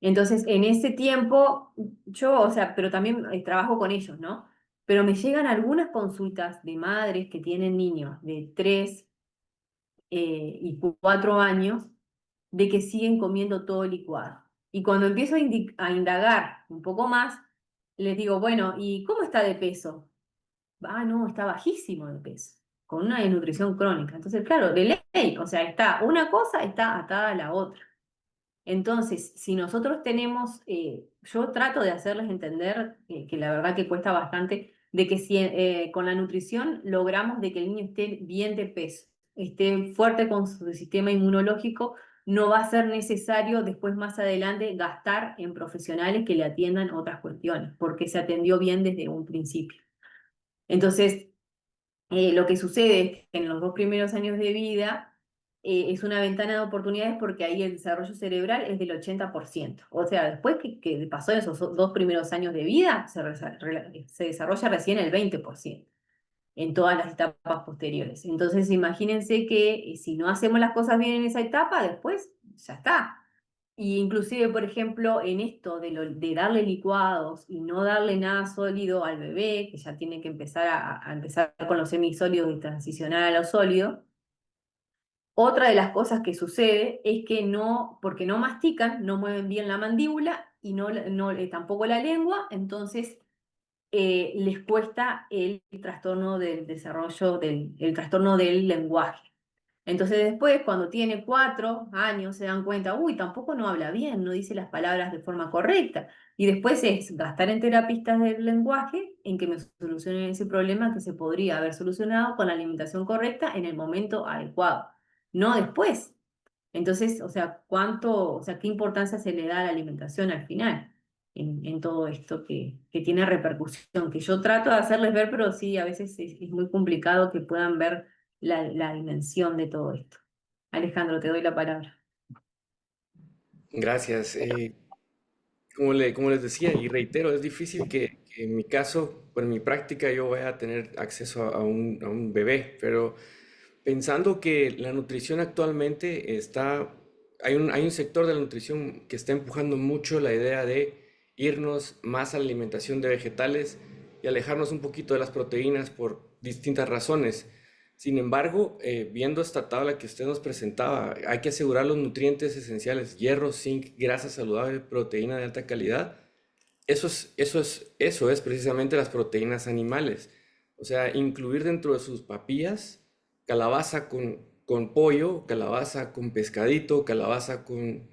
Entonces, en ese tiempo, yo, o sea, pero también trabajo con ellos, ¿no? Pero me llegan algunas consultas de madres que tienen niños de 3 y 4 años, de que siguen comiendo todo licuado. Y cuando empiezo a indagar un poco más, les digo, bueno, ¿y cómo está de peso? Ah, no, está bajísimo de peso, con una desnutrición crónica. Entonces, claro, de ley, o sea, una cosa está atada a la otra. Entonces, si nosotros tenemos, yo trato de hacerles entender, que la verdad que cuesta bastante, de que si con la nutrición logramos de que el niño esté bien de peso, esté fuerte con su sistema inmunológico, no va a ser necesario después más adelante gastar en profesionales que le atiendan otras cuestiones, porque se atendió bien desde un principio. Entonces, lo que sucede es que en los 2 primeros años de vida es una ventana de oportunidades porque ahí el desarrollo cerebral es del 80%. O sea, después que pasó esos 2 primeros años de vida, se desarrolla recién el 20% en todas las etapas posteriores. Entonces, imagínense que si no hacemos las cosas bien en esa etapa, después ya está. Y inclusive, por ejemplo, en esto de darle licuados y no darle nada sólido al bebé, que ya tiene que empezar a empezar con los semisólidos y transicionar a lo sólido, otra de las cosas que sucede es que porque no mastican, no mueven bien la mandíbula y tampoco la lengua, entonces les cuesta el trastorno del desarrollo, el trastorno del lenguaje. Entonces después, cuando tiene 4 años, se dan cuenta, uy, tampoco no habla bien, no dice las palabras de forma correcta. Y después es gastar en terapistas del lenguaje en que me solucionen ese problema que se podría haber solucionado con la alimentación correcta en el momento adecuado, no después. Entonces, o sea, ¿qué importancia se le da a la alimentación al final? en todo esto que tiene repercusión, que yo trato de hacerles ver, pero sí, a veces es muy complicado que puedan ver la dimensión de todo esto. Alejandro, te doy la palabra. Gracias. Como les decía y reitero, es difícil que en mi caso, por mi práctica, yo vaya a tener acceso a un bebé, pero pensando que la nutrición actualmente está, hay un sector de la nutrición que está empujando mucho la idea de irnos más a la alimentación de vegetales y alejarnos un poquito de las proteínas por distintas razones. Sin embargo, viendo esta tabla que usted nos presentaba, hay que asegurar los nutrientes esenciales, hierro, zinc, grasa saludable, proteína de alta calidad. Eso es precisamente las proteínas animales. O sea, incluir dentro de sus papillas calabaza con pollo, calabaza con pescadito, calabaza con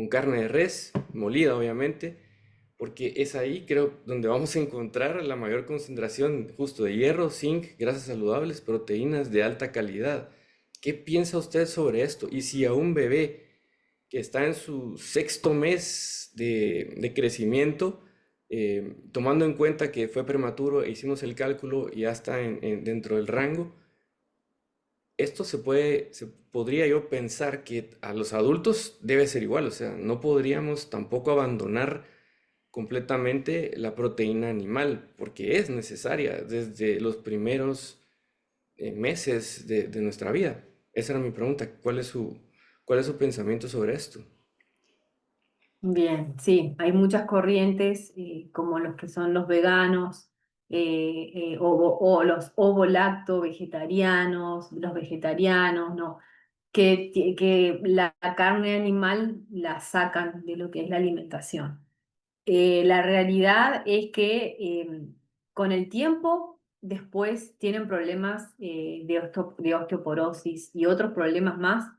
carne de res, molida obviamente, porque es ahí creo donde vamos a encontrar la mayor concentración justo de hierro, zinc, grasas saludables, proteínas de alta calidad. ¿Qué piensa usted sobre esto? Y si a un bebé que está en su sexto mes de crecimiento, tomando en cuenta que fue prematuro e hicimos el cálculo y ya está dentro del rango, esto se podría yo pensar que a los adultos debe ser igual, o sea, no podríamos tampoco abandonar completamente la proteína animal, porque es necesaria desde los primeros meses de nuestra vida. Esa era mi pregunta, cuál es su pensamiento sobre esto? Bien, sí, hay muchas corrientes como los que son los veganos o los ovo-lacto vegetarianos, los vegetarianos, ¿no? Que la carne animal la sacan de lo que es la alimentación. La realidad es que con el tiempo después tienen problemas de osteoporosis y otros problemas más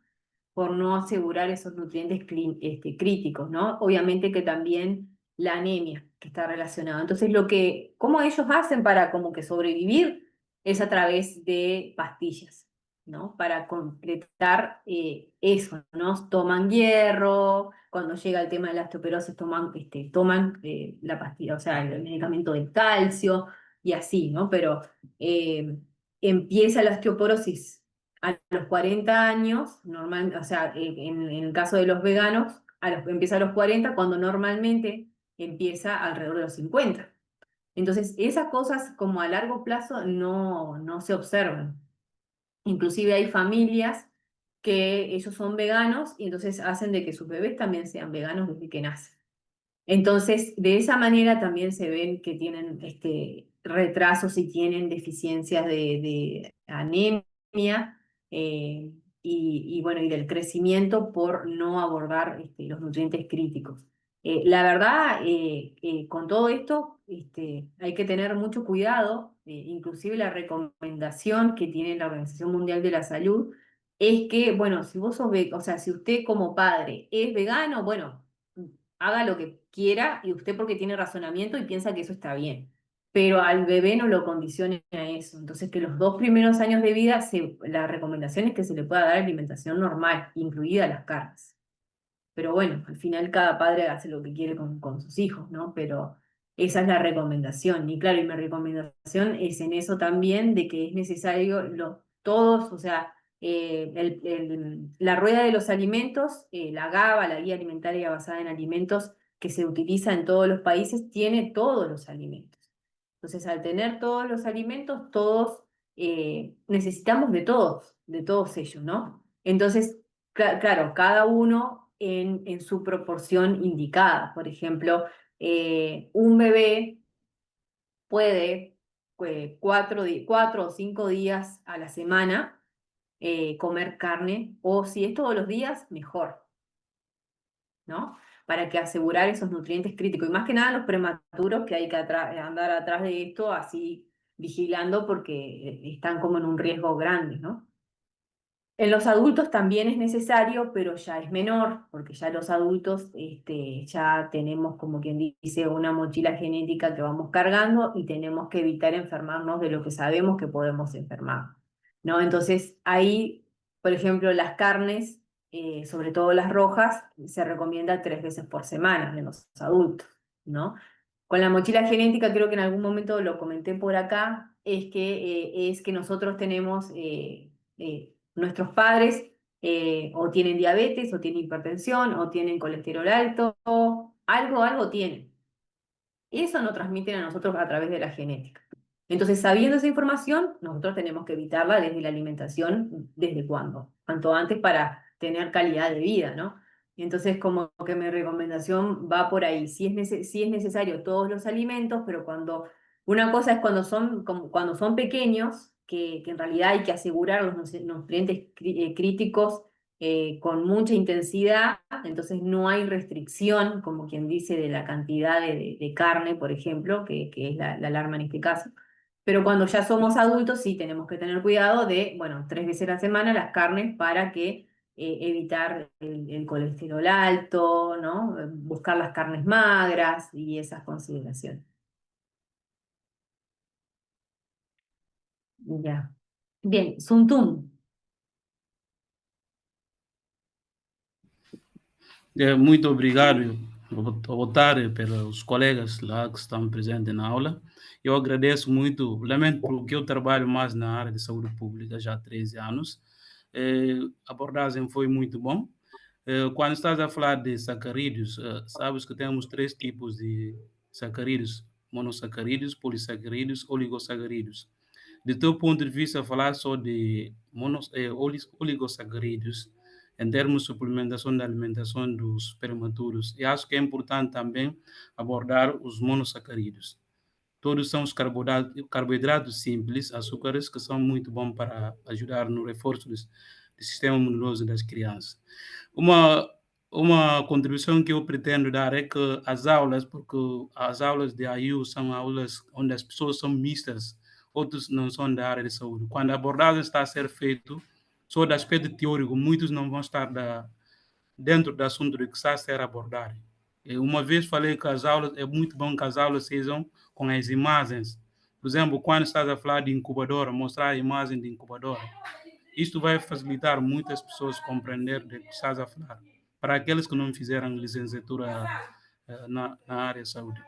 por no asegurar esos nutrientes críticos, ¿no? Obviamente que también la anemia que está relacionada. Entonces, cómo ellos hacen para como que sobrevivir es a través de pastillas, ¿no? Para completar eso, ¿no? Toman hierro, cuando llega el tema de la osteoporosis toman la pastilla, o sea, el medicamento del calcio y así, ¿no? Pero eh, empieza la osteoporosis a los 40 años, o sea, en el caso de los veganos, empieza a los 40 cuando normalmente empieza alrededor de los 50. Entonces, esas cosas como a largo plazo no se observan. Inclusive hay familias que ellos son veganos y entonces hacen de que sus bebés también sean veganos desde que nacen. Entonces, de esa manera también se ven que tienen retrasos y tienen deficiencias de anemia y bueno, y del crecimiento por no abordar los nutrientes críticos. La verdad, con todo esto hay que tener mucho cuidado, inclusive la recomendación que tiene la Organización Mundial de la Salud es que, bueno, si vos sos, o sea, si usted como padre es vegano, bueno, haga lo que quiera y usted porque tiene razonamiento y piensa que eso está bien. Pero al bebé no lo condicione a eso. Entonces, que los 2 primeros años de vida, la recomendación es que se le pueda dar alimentación normal, incluida las carnes. Pero bueno, al final cada padre hace lo que quiere con sus hijos, ¿no? Pero esa es la recomendación. Y claro, y mi recomendación es en eso también, de que es necesario todos, o sea, la rueda de los alimentos, la GABA, la Guía Alimentaria Basada en Alimentos, que se utiliza en todos los países, tiene todos los alimentos. Entonces, al tener todos los alimentos, todos necesitamos de todos ellos, ¿no? Entonces, claro, cada uno en su proporción indicada. Por ejemplo, un bebé puede 4 o 5 días a la semana comer carne, o si es todos los días, mejor, ¿no? Para que asegurar esos nutrientes críticos. Y más que nada los prematuros, que hay que andar atrás de esto así vigilando porque están como en un riesgo grande, ¿no? En los adultos también es necesario, pero ya es menor, porque ya los adultos ya tenemos, como quien dice, una mochila genética que vamos cargando y tenemos que evitar enfermarnos de lo que sabemos que podemos enfermar, ¿no? Entonces, ahí, por ejemplo, las carnes, sobre todo las rojas, se recomienda 3 veces por semana en los adultos. ¿no? Con la mochila genética, creo que en algún momento lo comenté por acá, es que nosotros tenemos, nuestros padres o tienen diabetes, o tienen hipertensión, o tienen colesterol alto, algo tienen. Eso nos transmiten a nosotros a través de la genética. Entonces, sabiendo esa información, nosotros tenemos que evitarla desde la alimentación, ¿desde cuándo? Cuanto antes para tener calidad de vida, ¿no? Entonces, como que mi recomendación va por ahí. Si es necesario todos los alimentos, pero una cosa es cuando son pequeños, que en realidad hay que asegurar los nutrientes críticos con mucha intensidad, entonces no hay restricción, como quien dice, de la cantidad de carne, por ejemplo, que es la alarma en este caso. Pero cuando ya somos adultos, sí tenemos que tener cuidado de, bueno, 3 veces a la semana las carnes para que evitar el colesterol alto, ¿no? Buscar las carnes magras y esas consideraciones. Ya. Bien, Suntum. Muito obrigado, boa tarde pelos colegas lá que estão presentes na aula. Eu agradeço muito, lamento porque eu trabalho mais na área de saúde pública já há 13 anos. A abordagem foi muito bom. Quando estás a falar de sacarídeos, sabes que temos 3 tipos de sacarídeos: monossacarídeos, polissacarídeos, oligosacarídeos. De teu ponto de vista, falar só de oligosacarídeos em termos de suplementação da alimentação dos prematuros, e acho que é importante também abordar os monossacarídeos. Todos são os carboidratos simples, açúcares, que são muito bons para ajudar no reforço do sistema imunológico das crianças. Uma, uma contribuição que eu pretendo dar é que as aulas, porque as aulas de AIU são aulas onde as pessoas são mistas, outros não são da área de saúde. Quando a abordagem está a ser feita só do aspecto teórico, muitos não vão estar dentro do assunto que está a ser abordado. Uma vez falei que as aulas, é muito bom que as aulas sejam com as imagens. Por exemplo, quando estás a falar de incubadora, mostrar a imagem de incubadora. Isto vai facilitar muitas pessoas compreender do que estás a falar. Para aqueles que não fizeram licenciatura na área de saúde.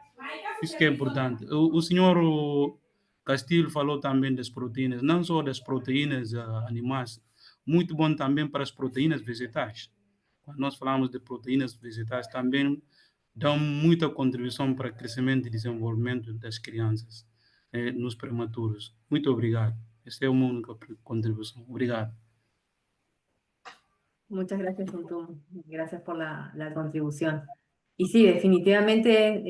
Isso que é importante. O senhor Castilho falou também das proteínas, não só das proteínas animais, muito bom também para as proteínas vegetais. Quando nós falamos de proteínas vegetais, também dão muita contribuição para o crescimento e desenvolvimento das crianças nos prematuros. Muito obrigado. Essa é uma única contribución. Obrigado. Muchas gracias, Tuntum. Gracias por la contribución. Y sí, definitivamente,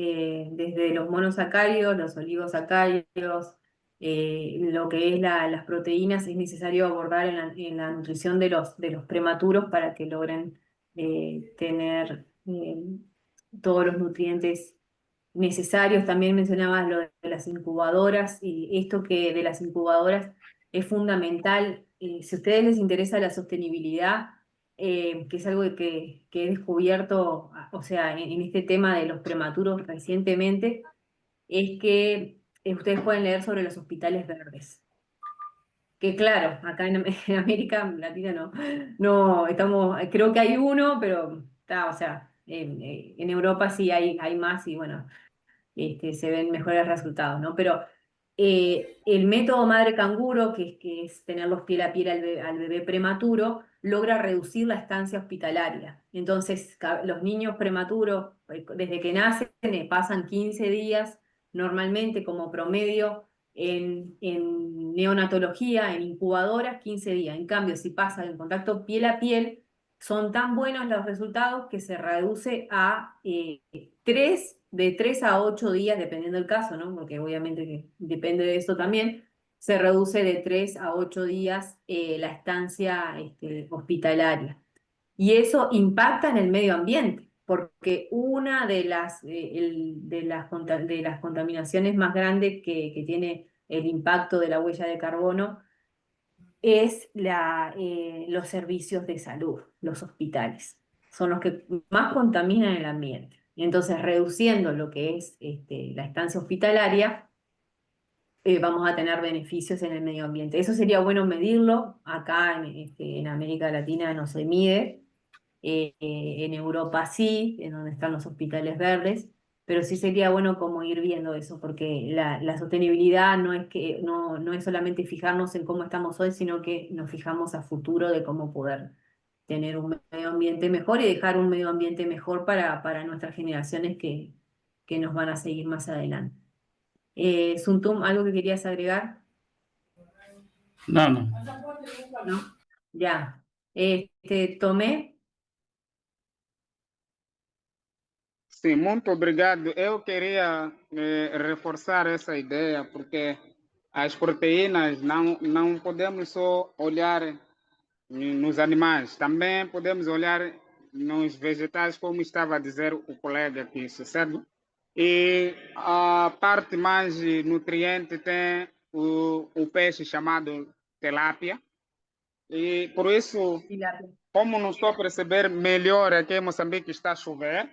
desde los monosacáridos, los oligosacáridos, lo que es las proteínas, es necesario abordar en la nutrición de los prematuros para que logren tener todos los nutrientes necesarios. También mencionabas lo de las incubadoras, y esto que de las incubadoras es fundamental. Si a ustedes les interesa la sostenibilidad, que es algo que he descubierto, o sea, en este tema de los prematuros recientemente, es que ustedes pueden leer sobre los hospitales verdes. Que claro, acá en América Latina no estamos, creo que hay uno, pero está, o sea, en Europa sí hay más, y bueno, se ven mejores resultados, ¿no? Pero el método madre canguro, que es tenerlos piel a piel al bebé prematuro, logra reducir la estancia hospitalaria. Entonces, los niños prematuros, desde que nacen, pasan 15 días normalmente como promedio en neonatología, en incubadoras, 15 días. En cambio, si pasan en contacto piel a piel, son tan buenos los resultados que se reduce a 3 a 8 días, dependiendo del caso, ¿no? Porque obviamente que depende de eso también, se reduce de 3 a 8 días la estancia hospitalaria. Y eso impacta en el medio ambiente, porque una de las contaminaciones más grandes que tiene el impacto de la huella de carbono es los servicios de salud, los hospitales. Son los que más contaminan el ambiente. Y entonces, reduciendo lo que es la estancia hospitalaria, vamos a tener beneficios en el medio ambiente. Eso sería bueno medirlo. Acá en América Latina no se mide. En Europa sí, en donde están los hospitales verdes. pero sí sería bueno como ir viendo eso, porque la sostenibilidad no es solamente fijarnos en cómo estamos hoy, sino que nos fijamos a futuro de cómo poder tener un medio ambiente mejor y dejar un medio ambiente mejor para nuestras generaciones que nos van a seguir más adelante. Suntum, ¿algo que querías agregar? Não, não. ¿No? Ya. Tomé. Sim, muito obrigado. Eu queria reforçar essa ideia, porque as proteínas não podemos só olhar nos animais, também podemos olhar nos vegetais, como estava a dizer o colega aqui, certo? E a parte mais nutriente tem o peixe chamado tilápia, e por isso, como não estou a perceber melhor aqui em Moçambique está a chover,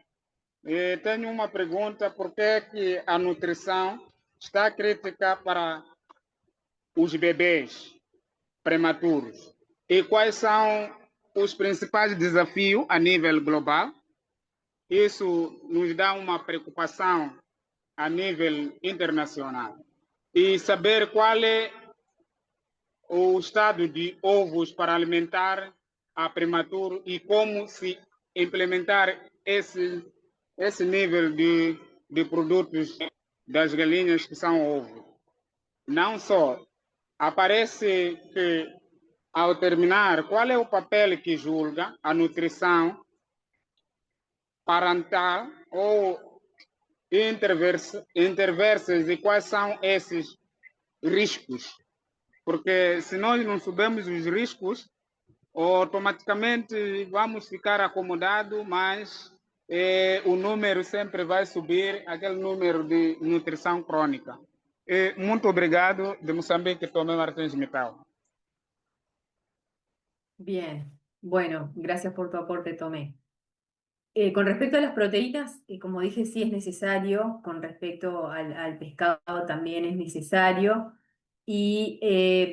tenho uma pergunta: por que a nutrição está crítica para os bebês prematuros? E quais são os principais desafios a nível global? Isso nos dá uma preocupação a nível internacional. E saber qual é o estado de ovos para alimentar a prematuro e como se implementar esse nível de produtos das galinhas que são ovos. Não só, aparece que, ao terminar, qual é o papel que julga a nutrição parental ou interversas e quais são esses riscos? Porque se nós não soubermos os riscos, automaticamente vamos ficar acomodados, mas o número sempre vai subir, aquele número de nutrição crônica. Muito obrigado, de Moçambique, Tomé Martins Metal. Bien, bueno, gracias por tu aporte, Tomé. Con respecto a las proteínas, como dije, sí es necesario, con respecto al pescado también es necesario, y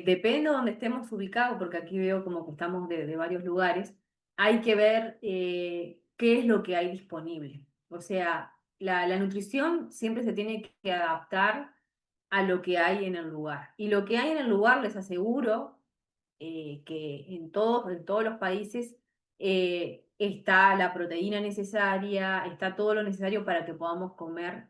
depende de donde estemos ubicados, porque aquí veo como que estamos de varios lugares, hay que ver qué es lo que hay disponible. O sea, la nutrición siempre se tiene que adaptar a lo que hay en el lugar. Y lo que hay en el lugar, les aseguro que en todos los países está la proteína necesaria, está todo lo necesario para que podamos comer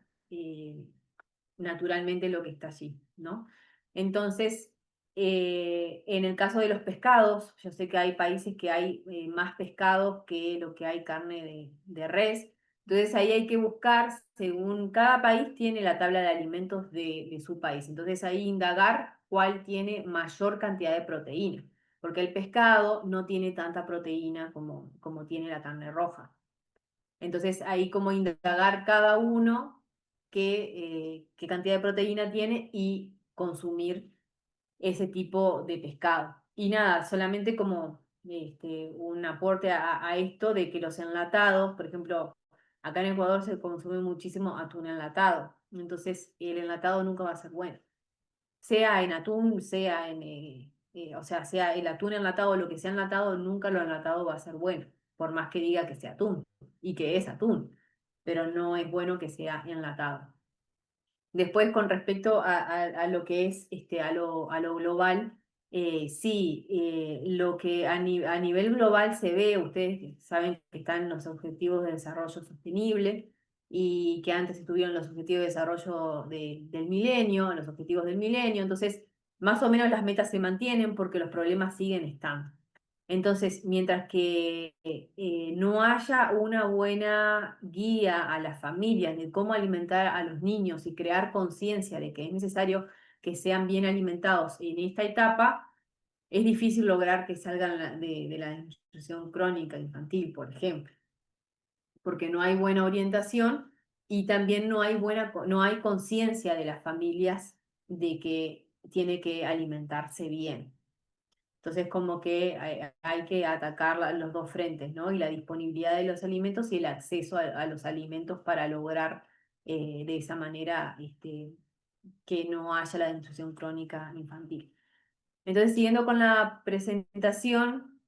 naturalmente lo que está allí, ¿no? Entonces, en el caso de los pescados, yo sé que hay países que hay más pescados que lo que hay carne de res, entonces ahí hay que buscar, según cada país tiene la tabla de alimentos de su país, entonces ahí indagar cuál tiene mayor cantidad de proteína, porque el pescado no tiene tanta proteína como tiene la carne roja. Entonces ahí como indagar cada uno qué cantidad de proteína tiene y consumir ese tipo de pescado. Y nada, solamente como un aporte a esto de que los enlatados, por ejemplo, acá en Ecuador se consume muchísimo atún enlatado, entonces el enlatado nunca va a ser bueno. Sea en atún, sea o sea, sea el atún enlatado o lo que sea enlatado, nunca lo enlatado va a ser bueno, por más que diga que sea atún y que es atún, pero no es bueno que sea enlatado. Después, con respecto a lo que es a lo global, sí, lo que a nivel global se ve, ustedes saben que están los Objetivos de Desarrollo Sostenible y que antes estuvieron los Objetivos de Desarrollo del Milenio, los Objetivos del Milenio, entonces más o menos las metas se mantienen porque los problemas siguen estando. Entonces, mientras que no haya una buena guía a las familias de cómo alimentar a los niños y crear conciencia de que es necesario que sean bien alimentados en esta etapa, es difícil lograr que salgan de la desnutrición crónica infantil, por ejemplo, porque no hay buena orientación y también no hay conciencia de las familias de que tiene que alimentarse bien. Entonces, como que hay que atacar los dos frentes, ¿no? Y la disponibilidad de los alimentos y el acceso a los alimentos para lograr de esa manera que no haya la desnutrición crónica infantil. Entonces, siguiendo con la presentación,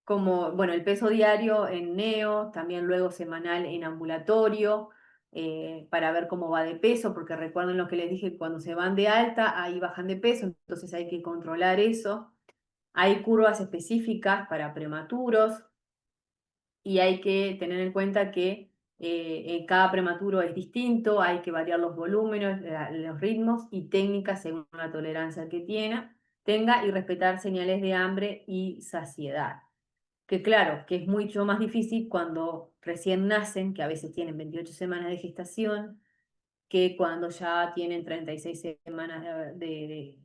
como, bueno, el peso diario en neo, también luego semanal en ambulatorio, para ver cómo va de peso, porque recuerden lo que les dije, cuando se van de alta, ahí bajan de peso, entonces hay que controlar eso. Hay curvas específicas para prematuros y hay que tener en cuenta que cada prematuro es distinto, hay que variar los volúmenes, los ritmos y técnicas según la tolerancia que tenga y respetar señales de hambre y saciedad. Que claro, que es mucho más difícil cuando recién nacen, que a veces tienen 28 semanas de gestación, que cuando ya tienen 36 semanas de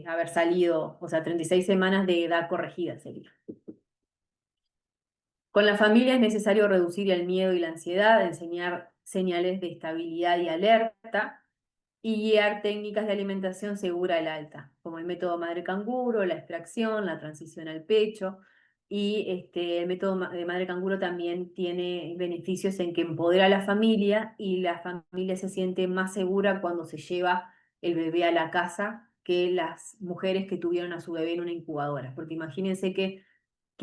haber salido, o sea, 36 semanas de edad corregida sería. Con la familia es necesario reducir el miedo y la ansiedad, enseñar señales de estabilidad y alerta, y guiar técnicas de alimentación segura al alta, como el método madre canguro, la extracción, la transición al pecho. Y el método de madre canguro también tiene beneficios en que empodera a la familia y la familia se siente más segura cuando se lleva el bebé a la casa que las mujeres que tuvieron a su bebé en una incubadora. Porque imagínense que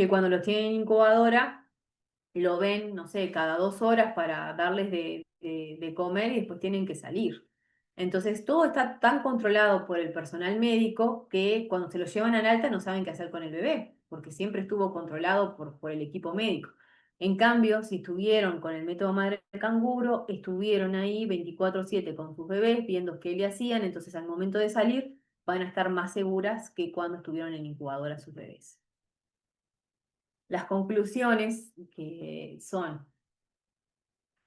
cuando los tienen en incubadora, lo ven, no sé, cada 2 horas para darles de comer y después tienen que salir. Entonces, todo está tan controlado por el personal médico que cuando se lo llevan al alta no saben qué hacer con el bebé, porque siempre estuvo controlado por el equipo médico. En cambio, si estuvieron con el método madre canguro, estuvieron ahí 24/7 con sus bebés, viendo qué le hacían, entonces al momento de salir van a estar más seguras que cuando estuvieron en incubadora sus bebés. Las conclusiones que son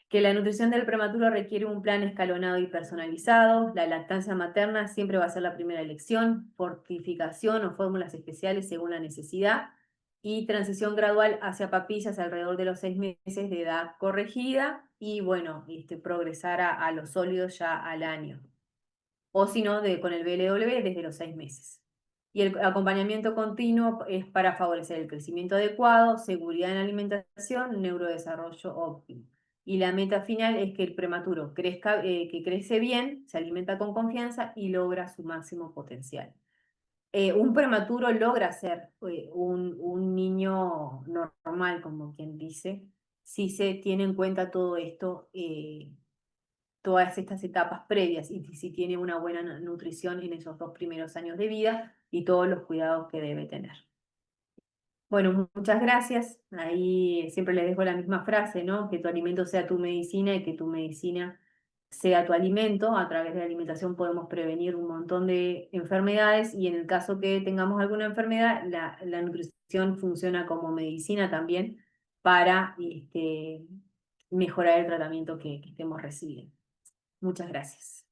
que la nutrición del prematuro requiere un plan escalonado y personalizado, la lactancia materna siempre va a ser la primera elección, fortificación o fórmulas especiales según la necesidad, y transición gradual hacia papillas alrededor de los 6 meses de edad corregida, y bueno, progresar a los sólidos ya al año, o si no, con el BLW desde los 6 meses. Y el acompañamiento continuo es para favorecer el crecimiento adecuado, seguridad en la alimentación, neurodesarrollo óptimo. Y la meta final es que el prematuro crezca, que crece bien, se alimenta con confianza y logra su máximo potencial. Un prematuro logra ser un niño normal, como quien dice, si se tiene en cuenta todo esto, todas estas etapas previas y si tiene una buena nutrición en esos 2 primeros años de vida y todos los cuidados que debe tener. Bueno, muchas gracias. Ahí siempre les dejo la misma frase, ¿no? Que tu alimento sea tu medicina y que tu medicina sea tu alimento. A través de la alimentación podemos prevenir un montón de enfermedades y en el caso que tengamos alguna enfermedad, la nutrición funciona como medicina también para mejorar el tratamiento que estemos recibiendo. Muchas gracias.